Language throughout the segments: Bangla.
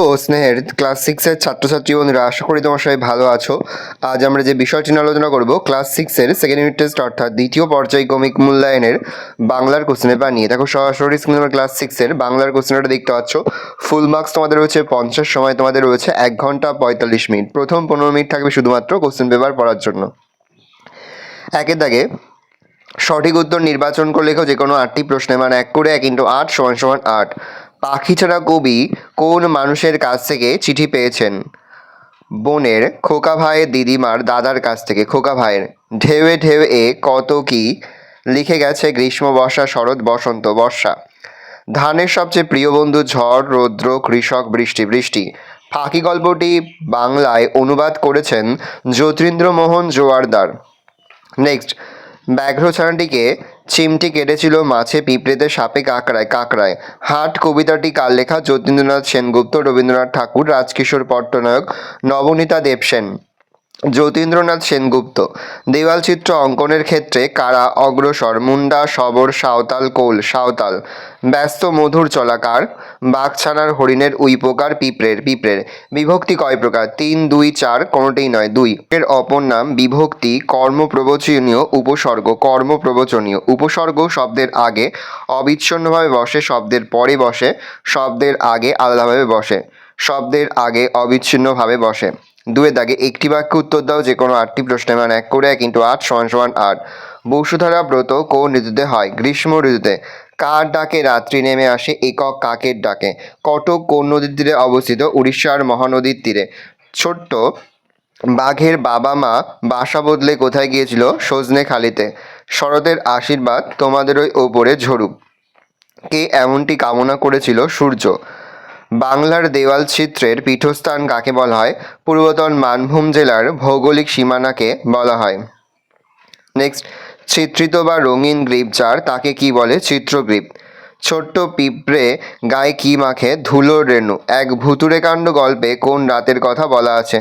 তো স্নেহের ক্লাস সিক্সের ছাত্রছাত্রী বন্ধুরা, আশা করি তোমার সবাই ভালো আছো। আজ আমরা যে বিষয়টি নিয়ে আলোচনা করব ক্লাস সিক্সের সেকেন্ড ইউনিট টেস্ট অর্থাৎ দ্বিতীয় পর্যায়ক্রমিক মূল্যায়নের বাংলার কোশ্চেন পেপার নিয়ে। দেখো সরাসরি স্ক্রিনে তোমরা ক্লাস সিক্সের বাংলার কোশ্চেনটা দেখতে পাচ্ছ। ফুল মার্কস তোমাদের রয়েছে 50, সময় তোমাদের রয়েছে 1 ঘন্টা 45 মিনিট। প্রথম 15 মিনিট থাকবে শুধুমাত্র কোশ্চেন পেপার পড়ার জন্য। একের দাগে সঠিক উত্তর নির্বাচন করে লেখো যে কোনো 8টি প্রশ্নে, মানে 1 করে 1 × 8 = 8। পাখি ছাড়া কবি কোন মানুষের কাছ থেকে চিঠি পেয়েছেন? বোনের, খোকা ভাইয়ের, দিদিমার, দাদার কাছ থেকে। খোকা ভাইয়ের। ঢেউয়ে ঢেউয়ে কত কি লিখে গেছে গ্রীষ্ম, বর্ষা, শরৎ, বসন্ত, বর্ষা। ধানের সবচেয়ে প্রিয় বন্ধু ঝড়, রৌদ্র, কৃষক, বৃষ্টি, বৃষ্টি। ফাঁকি গল্পটি বাংলায় অনুবাদ করেছেন যতীন্দ্রমোহন জোয়ারদার। নেক্সট, ব্যাঘ্র ছানাটিকে চিমটি কেটেছিল মাছে, পিঁপড়েতে, সাপে, কাকড়ায়। কাকড়ায়। হাট কবিতাটি কার লেখা? যতীন্দ্রনাথ সেনগুপ্ত, রবীন্দ্রনাথ ঠাকুর, রাজকিশোর পট্টনায়ক, নবনীতা দেবসেন। যতীন্দ্রনাথ সেনগুপ্ত। দেওয়াল চিত্র অঙ্কনের ক্ষেত্রে কারা অগ্রসর? মুন্ডা, শবর, সাঁওতাল, কোল। সাঁওতাল। ব্যস্ত মধুর চলাকার? বাঘছানার, হরিণের, উইপোকার, পিঁপড়ের। পিঁপড়ের। বিভক্তি কয় প্রকার? 3, 2, 4, কোনোটিই নয়, 2। এর অপর নাম বিভক্তি। কর্মপ্রবচনীয়, উপসর্গ। কর্মপ্রবচনীয়। উপসর্গ শব্দের আগে অবিচ্ছিন্নভাবে বসে, শব্দের পরে বসে, শব্দের আগে আলাদাভাবে বসে, শব্দের আগে অবিচ্ছিন্নভাবে বসে। 2-এর দাগে একটি বাক্যে উত্তর দাও যে কোনো 8টি প্রশ্নে, মানে 1 করে 1 × 8 = 8। বসুধারা ব্রত কোন ঋতুতে হয়? গ্রীষ্ম ঋতুতে। কার ডাকে রাত্রি নেমে আসে? একক। কাকের ডাকে। কটক কোন নদীর তীরে অবস্থিত? উড়িষ্যার মহানদীর তীরে। ছোট্ট বাঘের বাবা মা বাসা বদলে কোথায় গিয়েছিল? সজনেখালিতে। শরতের আশীর্বাদ তোমাদেরই ওপরে ঝরুক। কে এমনটি কামনা করেছিল? সূর্য। বাংলার দেওয়াল চিত্রের পীঠস্থান কাকে বলা হয়? পূর্বতন মানভূম জেলার ভৌগোলিক সীমানাকে বলা হয়। নেক্সট, চিত্রিত বা রঙিন গ্রিপ যার, তাকে কি বলে? চিত্রগ্রিপ। ছোট্ট পিঁপড়ে গায়ে কি মাখে? ধুলোর রেণু। এক ভুতুড়ে কাণ্ড গল্পে কোন রাতের কথা বলা আছে?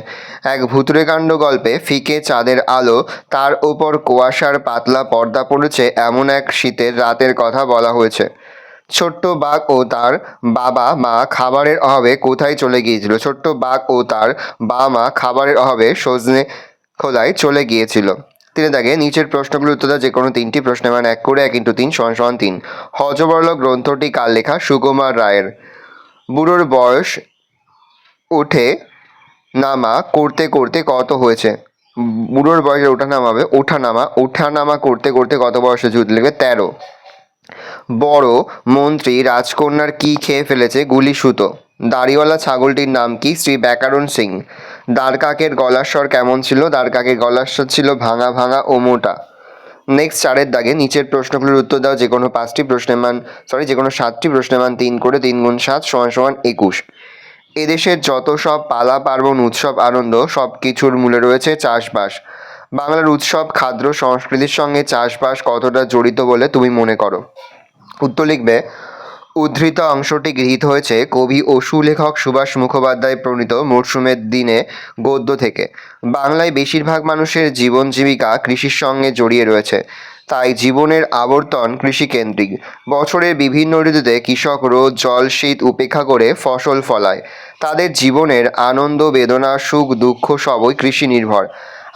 এক ভুতুড়ে কাণ্ড গল্পে ফিকে চাঁদের আলো, তার ওপর কুয়াশার পাতলা পর্দা পড়েছে, এমন এক শীতের রাতের কথা বলা হয়েছে। ছোট্ট বাঘ ও তার বাবা মা খাবারের অভাবে কোথায় চলে গিয়েছিল? ছোট্ট বাঘ ও তার বাবা মা খাবারের অভাবে সজনে খোলায় চলে গিয়েছিল। 3-এর দাগে নিচের প্রশ্নগুলোর উত্তর দাও যে কোনো 3টি প্রশ্নে, মানে 1 করে 1 × 3 = 3। হযবরল গ্রন্থটি কার লেখা? সুকুমার রায়ের। বুড়োর বয়স ওঠে নামা করতে করতে কত হয়েছে? বুড়োর বয়সের ওঠানামা করতে করতে কত বয়স হয়েছে? লিখবে 13। বড় মন্ত্রী রাজকন্যার কি খেয়ে ফেলেছে? গুলি সুতো। দাড়িওয়ালা ছাগলটির নাম কি? শ্রী ব্যাকরণ সিং। দ্বারকাকের গলার স্বর কেমন ছিল? দ্বারকাকের গলার স্বর ছিল ভাঙা ভাঙা ও মোটা। নেক্সট, 4-এর দাগে নিচের প্রশ্নগুলোর উত্তর দাও যে কোনো 7টি প্রশ্নের মান 3 করে 3 × 7 = 21। এদেশের যত সব পালা পার্বণ উৎসব আনন্দ সব কিছুর মূলে রয়েছে চাষবাস। বাংলার উৎসব খাদ্য সংস্কৃতির সঙ্গে চাষবাস কতটা জড়িত বলে তুমি মনে করো? উত্তর লিখবে উদ্ধৃত অংশটি গৃহীত হয়েছে কবি ও সুলেখক সুভাষ মুখোপাধ্যায় প্রণীত মরশুমের দিনে গদ্য থেকে। বাংলায় বেশিরভাগ মানুষের জীবন জীবিকা কৃষির সঙ্গে জড়িয়ে রয়েছে, তাই জীবনের আবর্তন কৃষিকেন্দ্রিক। বছরের বিভিন্ন ঋতুতে কৃষক রোদ জল শীত উপেক্ষা করে ফসল ফলায়। তাদের জীবনের আনন্দ বেদনা সুখ দুঃখ সবই কৃষি নির্ভর।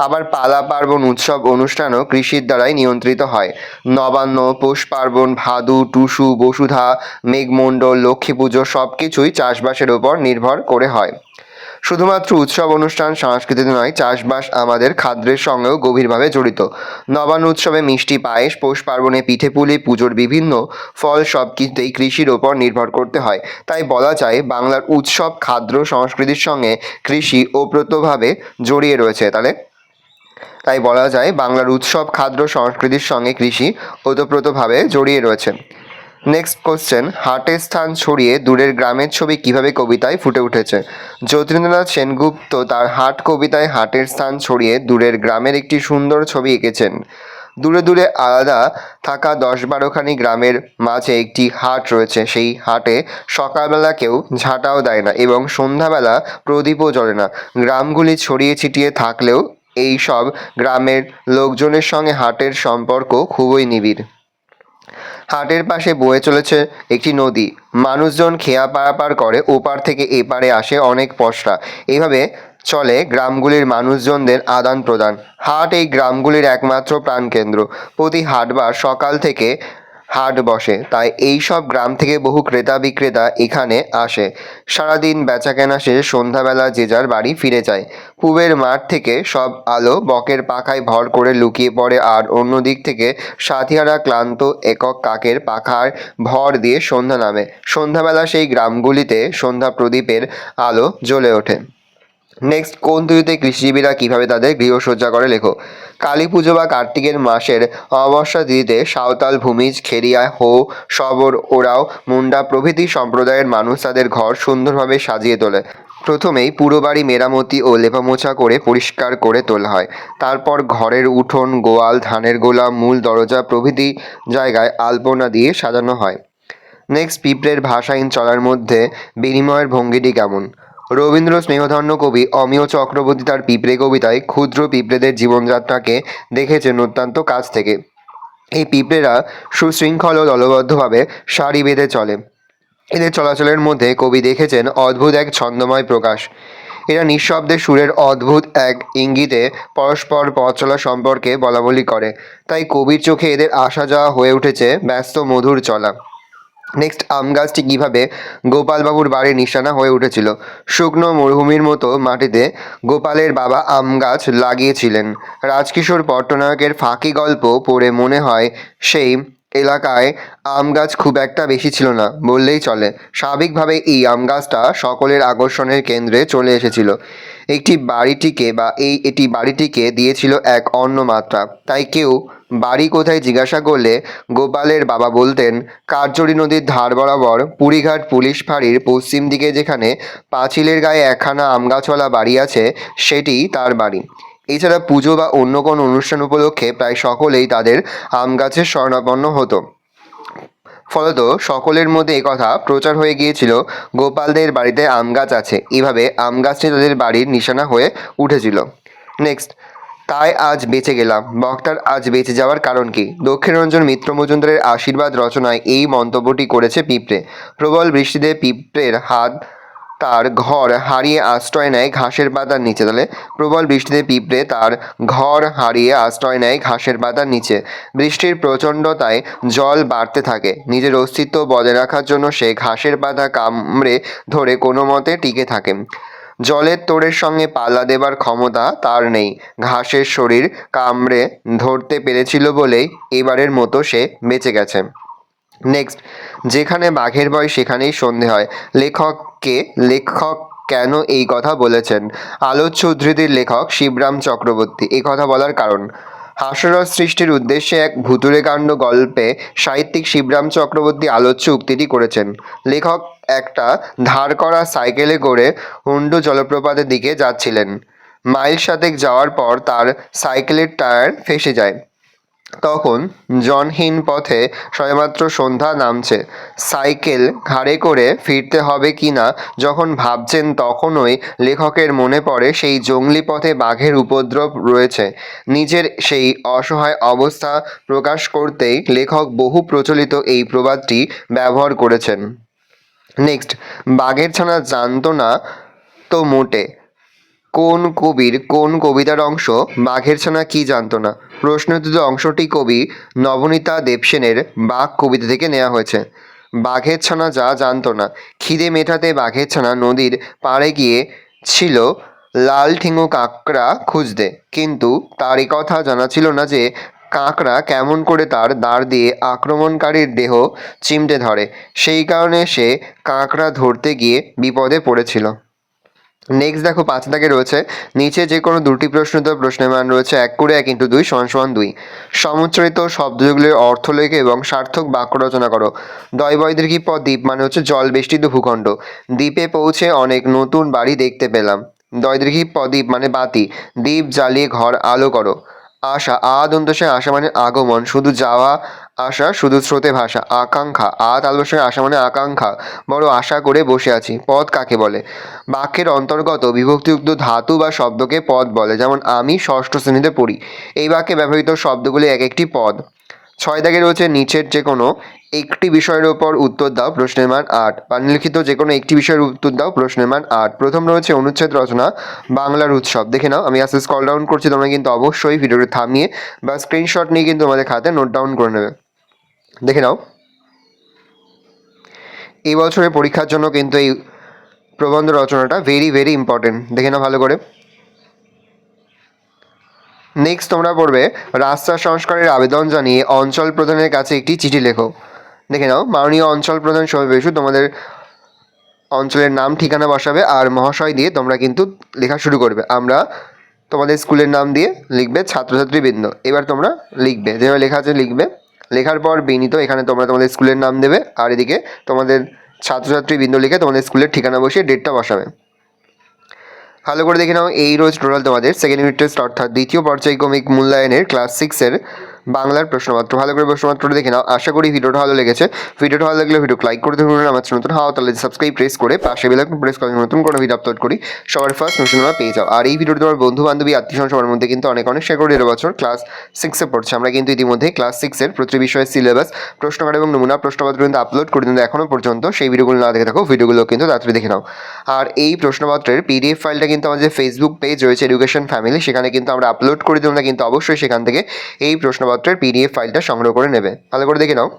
আবার পালা পার্বণ উৎসব অনুষ্ঠানও কৃষির দ্বারাই নিয়ন্ত্রিত হয়। নবান্ন, পৌষ পার্বণ, ভাদু, টুসু, বসুধা, মেঘমণ্ডল, লক্ষ্মী পুজো সব কিছুই চাষবাসের ওপর নির্ভর করে হয়। শুধুমাত্র উৎসব অনুষ্ঠান সংস্কৃতিতে নয়, চাষবাস আমাদের খাদ্যের সঙ্গেও গভীরভাবে জড়িত। নবান্ন উৎসবে মিষ্টি পায়েস, পৌষ পার্বণে পিঠেপুলি, পুজোর বিভিন্ন ফল সব কিছুতেই কৃষির ওপর নির্ভর করতে হয়। তাই বলা যায় বাংলার উৎসব খাদ্য সংস্কৃতির সঙ্গে কৃষি ওতপ্রোতভাবে জড়িয়ে রয়েছে। তাই বলা যায় বাংলার উৎসব খাদ্য সংস্কৃতির সঙ্গে কৃষি ওতপ্রোতভাবে জড়িয়ে রয়েছে। নেক্সট কোশ্চেন, হাটের স্থান ছড়িয়ে দূরের গ্রামের ছবি কিভাবে কবিতায় ফুটে উঠেছে? যতীন্দ্রনাথ সেনগুপ্ত তার হাট কবিতায় হাটের স্থান ছড়িয়ে দূরের গ্রামের একটি সুন্দর ছবি এঁকেছেন। দূরে দূরে আলাদা থাকা 10-12খানি গ্রামের মাঝে একটি হাট রয়েছে। সেই হাটে সকালবেলা কেউ ঝাঁটাও দেয় না এবং সন্ধ্যাবেলা প্রদীপও জ্বলে না। গ্রামগুলি ছড়িয়ে ছিটিয়ে থাকলেও এই সব গ্রামের লোকজনের সঙ্গে হাটের সম্পর্ক খুবই নিবিড়। হাটের পাশে বয়ে চলেছে একটি নদী। মানুষজন খেয়া পারাপার করে, ওপার থেকে এপারে আসে অনেক পসরা। এইভাবে চলে গ্রামগুলির মানুষজনদের আদান প্রদান। হাট এই গ্রামগুলির একমাত্র প্রাণকেন্দ্র। প্রতি হাটবার সকাল থেকে হাট বসে, তাই এই সব গ্রাম থেকে বহু ক্রেতা বিক্রেতা এখানে আসে। সারাদিন বেচাকেনা শেষে সন্ধ্যাবেলা যে যার বাড়ি ফিরে যায়। পূবের মাঠ থেকে সব আলো বকের পাখায় ভর করে লুকিয়ে পড়ে, আর অন্য দিক থেকে সাথীহারা ক্লান্ত একক কাকের পাখার ভর দিয়ে সন্ধ্যা নামে। সন্ধ্যাবেলা সেই গ্রামগুলিতে সন্ধ্যা প্রদীপের আলো জ্বলে ওঠে। নেক্সট, কোন তিথিতে কৃষিজীবীরা কিভাবে তাদের গৃহসজ্জা করে লেখো। কালী পুজো বা কার্তিকের মাসের অমাবস্যা তিথিতে সাঁওতাল, ভূমিজ, খেরিয়া, হো, শবর, ওরাও, মুন্ডা প্রভৃতি সম্প্রদায়ের মানুষ তাদের ঘর সুন্দরভাবে সাজিয়ে তোলে। প্রথমেই পুরো বাড়ি মেরামতি ও লেপামোছা করে পরিষ্কার করে তোলা হয়। তারপর ঘরের উঠোন, গোয়াল, ধানের গোলা, মূল দরজা প্রভৃতি জায়গায় আলপনা দিয়ে সাজানো হয়। নেক্সট, পিঁপড়ের ভাষাহীন চলার মধ্যে বিনিময়ের ভঙ্গিটি কেমন। রবীন্দ্র স্নেহধন্য কবি অমিয় চক্রবর্তী তার পিঁপড়ে কবিতায় ক্ষুদ্র পিঁপড়েদের জীবনযাত্রাকে দেখেছেন অত্যন্ত কাছ থেকে। এই পিঁপড়েরা সুশৃঙ্খল ও দলবদ্ধভাবে সারি বেঁধে চলে। এদের চলাচলের মধ্যে কবি দেখেছেন অদ্ভুত এক ছন্দময় প্রকাশ। এরা নিঃশব্দে সুরের অদ্ভুত এক ইঙ্গিতে পরস্পর পথ চলা সম্পর্কে বলাবলি করে, তাই কবির চোখে এদের আসা যাওয়া হয়ে উঠেছে ব্যস্ত মধুর চলা। নেক্সট, আম গাছটি কীভাবে গোপালবাবুর বাড়ির নিশানা হয়ে উঠেছিল। শুকনো মরুভূমির মতো মাটিতে গোপালের বাবা আম গাছ লাগিয়েছিলেন। রাজকিশোর পট্টনায়কের ফাঁকি গল্প পড়ে মনে হয় সেই এলাকায় আম গাছ খুব একটা বেশি ছিল না বললেই চলে। স্বাভাবিকভাবে এই আম গাছটা সকলের আকর্ষণের কেন্দ্রে চলে এসেছিল। এটি বাড়িটিকে দিয়েছিল এক অন্য মাত্রা। তাই কেউ বাড়ি কোথায় জিজ্ঞাসা করলে গোপালের বাবা বলতেন, কার্জরি নদীর ধার বরাবর পুরীঘাট পুলিশ ফাঁড়ির পশ্চিম দিকে যেখানে পাঁচিলের গায়ে একখানা আমগাছওয়ালা বাড়ি আছে, সেটিই তার বাড়ি। এছাড়া পুজো বা অন্য কোনো অনুষ্ঠান উপলক্ষে প্রায় সকলেই তাদের আম গাছের শরণাপন্ন হতো। ফলত সকলের মধ্যে একথা প্রচার হয়ে গিয়েছিল, গোপালদের বাড়িতে আম গাছ আছে। এভাবে আম গাছটি তাদের বাড়ির নিশানা হয়ে উঠেছিল। নেক্সট, তাই আজ বেঁচে গেলাম। বক্তার আজ বেঁচে যাওয়ার কারণ কি। দক্ষিণরঞ্জন মিত্র মজুমদারের আশীর্বাদ রচনায় এই মন্তব্যটি করেছে পিঁপড়ে। প্রবল বৃষ্টিতে পিঁপড়ের হাত তার ঘর হারিয়ে আশ্রয় নেয় ঘাসের পাতার নিচে। তাহলে প্রবল বৃষ্টিতে পিঁপড়ে তার ঘর হারিয়ে আশ্রয় নেয় ঘাসের পাতার নিচে। বৃষ্টির প্রচণ্ডতায় জল বাড়তে থাকে। নিজের অস্তিত্ব বজায় রাখার জন্য সে ঘাসের পাতা কামড়ে ধরে কোনো মতে টিকে থাকে। জলের তোড়ের সঙ্গে পাল্লা দেবার ক্ষমতা তার নেই। ঘাসের শরীর কামড়ে ধরতে পেরেছিল বলেই এবারের মতো সে বেঁচে গেছে। নেক্সট, যেখানে বাঘের ভয় সেখানেই সন্ধে হয়। লেখক কেন এই কথা বলেছেন। আলোচ্য উদ্ধৃতির লেখক শিবরাম চক্রবর্তী। এই কথা বলার কারণ, হাস্যরস সৃষ্টির উদ্দেশ্যে এক ভুতুড়ে কাণ্ড গল্পে সাহিত্যিক শিবরাম চক্রবর্তী আলোচ্য উক্তিটি করেছেন। লেখক একটা ধার করা সাইকেলে করে হুন্ডু জলপ্রপাতের দিকে যাচ্ছিলেন। মাইল সাতেক যাওয়ার পর তার সাইকেলের টায়ার ফেঁসে যায়। তখন জনহীন পথে সবেমাত্র সন্ধ্যা নামছে। সাইকেল ঘাড়ে করে ফিরতে হবে কি না যখন ভাবছেন, তখনই লেখকের মনে পড়ে সেই জংলি পথে বাঘের উপদ্রব রয়েছে। নিজের সেই অসহায় অবস্থা প্রকাশ করতেই লেখক বহু প্রচলিত এই প্রবাদটি ব্যবহার করেছেন। নেক্সট, বাঘের ছানা জানতো না তো মোটে। কোন কবির কোন কবিতার অংশ বাঘের ছানা কি জানতো না। প্রশ্নোত্তর অংশটি কবি নবনীতা দেবসেনের বাঘ কবিতা থেকে নেওয়া হয়েছে। বাঘের ছানা যা জানতো না। খিদে মেটাতে বাঘের ছানা নদীর পাড়ে গিয়েছিল লাল ঠেঙো কাঁকড়া খুঁজতে, কিন্তু তার কথা জানা ছিল না যে কাঁকড়া কেমন করে তার দাঁড় দিয়ে আক্রমণকারীর দেহ চিমটে ধরে। সেই কারণে সে কাঁকড়া ধরতে গিয়ে বিপদে পড়েছিল। নেক্সট দেখো, 5 দাগে রয়েছে নিচে যে কোনো দুটি প্রশ্ন উত্তর প্রশ্নের মান রয়েছে 1 করে 1 × 2 = 2। সমুচ্চারিত শব্দগুলির অর্থ লেখো এবং সার্থক বাক্য রচনা করো। দয়বৈদর্ঘী পদ দ্বীপ মানে হচ্ছে জল বেষ্টিত ভূখণ্ড। দ্বীপে পৌঁছে অনেক নতুন বাড়ি দেখতে পেলাম। দয়দীর্ঘী পদ দ্বীপ মানে বাতি। দ্বীপ জ্বালিয়ে ঘর আলো করো। আশা, দন্তসে আশা মানে আগমন, শুধু যাওয়া আসা, শুধু স্রোতে ভাষা। আকাঙ্ক্ষা, তালবস্যে আশা মানে আকাঙ্ক্ষা, বড় আশা করে বসে আছি। পদ কাকে বলে। বাক্যের অন্তর্গত বিভক্তিযুক্ত ধাতু বা শব্দকে পদ বলে। যেমন আমি ষষ্ঠ শ্রেণীতে পড়ি। এই বাক্যে ব্যবহৃত শব্দগুলি এক একটি পদ। ছয় দাগে রয়েছে নিচের যে কোনো একটি বিষয়ের ওপর উত্তর দাও, প্রশ্নের মান 8। বা নিম্নলিখিত যে কোনো একটি বিষয়ের উত্তর দাও, প্রশ্নের মান 8। প্রথম রয়েছে অনুচ্ছেদ রচনা বাংলার উৎসব। দেখে নাও, আমি আস্তে স্ক্রল ডাউন করছি, তোমরা কিন্তু অবশ্যই ভিডিওটি থামিয়ে বা স্ক্রিনশট নিয়ে কিন্তু তোমাদের খাতায় নোট ডাউন করে নেবে। দেখে নাও, এই বছরের পরীক্ষার জন্য কিন্তু এই প্রবন্ধ রচনাটা ভেরি ভেরি ইম্পর্টেন্ট। দেখে নাও ভালো করে। নেক্সট তোমরা পড়বে রাস্তা সংস্কারের আবেদন জানিয়ে অঞ্চল প্রধানের কাছে একটি চিঠি লেখো। দেখে নাও, মাননীয় অঞ্চল প্রধান সমাবেশু, তোমাদের অঞ্চলের নাম ঠিকানা বসাবে আর মহাশয় দিয়ে তোমরা কিন্তু লেখা শুরু করবে। আমরা তোমাদের স্কুলের নাম দিয়ে লিখবে ছাত্রছাত্রীবৃন্দ। এবার তোমরা লিখবে যেভাবে লেখা আছে লিখবে। লেখার পর বিনীত এখানে তোমরা তোমাদের স্কুলের নাম দেবে আর এদিকে তোমাদের ছাত্রছাত্রীবৃন্দ লিখে তোমাদের স্কুলের ঠিকানা বসিয়ে ডেটটা বসাবে। ভালো করে দেখে নাও, এই রোজ টোটাল তোমাদের সেকেন্ড ইউনিট টেস্ট অর্থাৎ দ্বিতীয় পর্যায়ক্রমিক মূল্যায়নের ক্লাস 6-এর বাংলার প্রশ্নপত্র। ভালো করে প্রশ্নপত্রটা দেখে নাও। আশা করি ভিডিওটা ভালো লেগেছে। ভিডিওটা ভালো লাগলে ভিডিও লাইক করতে ভুলবেন না। আমার নতুন হওয়া তাহলে সাবস্ক্রাইব প্রেস করে পাশে বেল আইকন প্রেস করে নতুন কোনো ভিডিও আপলোড করি সবার ফার্স্ট নোটিফিকেশন তোমরা পেয়ে যাও। আর এই ভিডিওটি তোমার বন্ধু বান্ধবী আত্মীয় সবার মধ্যে কিন্তু অনেক শেয়ার করে। বছর ক্লাস 6-এ পড়ছে। আমরা কিন্তু ইতিমধ্যে ক্লাস 6-এর প্রতি বিষয়ের সিলেবাস, প্রশ্নকার এবং নমুনা প্রশ্নপত্র কিন্তু আপলোড করে দিন। এখনও পর্যন্ত সেই ভিডিওগুলো না দেখে থাকো, ভিডিওগুলো কিন্তু তাড়াতাড়ি দেখে নাও। আর এই প্রশ্নপত্রের পিডিএফ ফাইলটা কিন্তু আমাদের ফেসবুক পেজ রয়েছে এডুকেশন ফ্যামিলি, সেখানে কিন্তু আমরা আপলোড করে দিই। তোমরা কিন্তু অবশ্যই সেখান থেকে এই প্রশ্নপত্রের পিডিএফ ফাইলটা সংগ্রহ করে নেবে। ভালো করে দেখে নাও।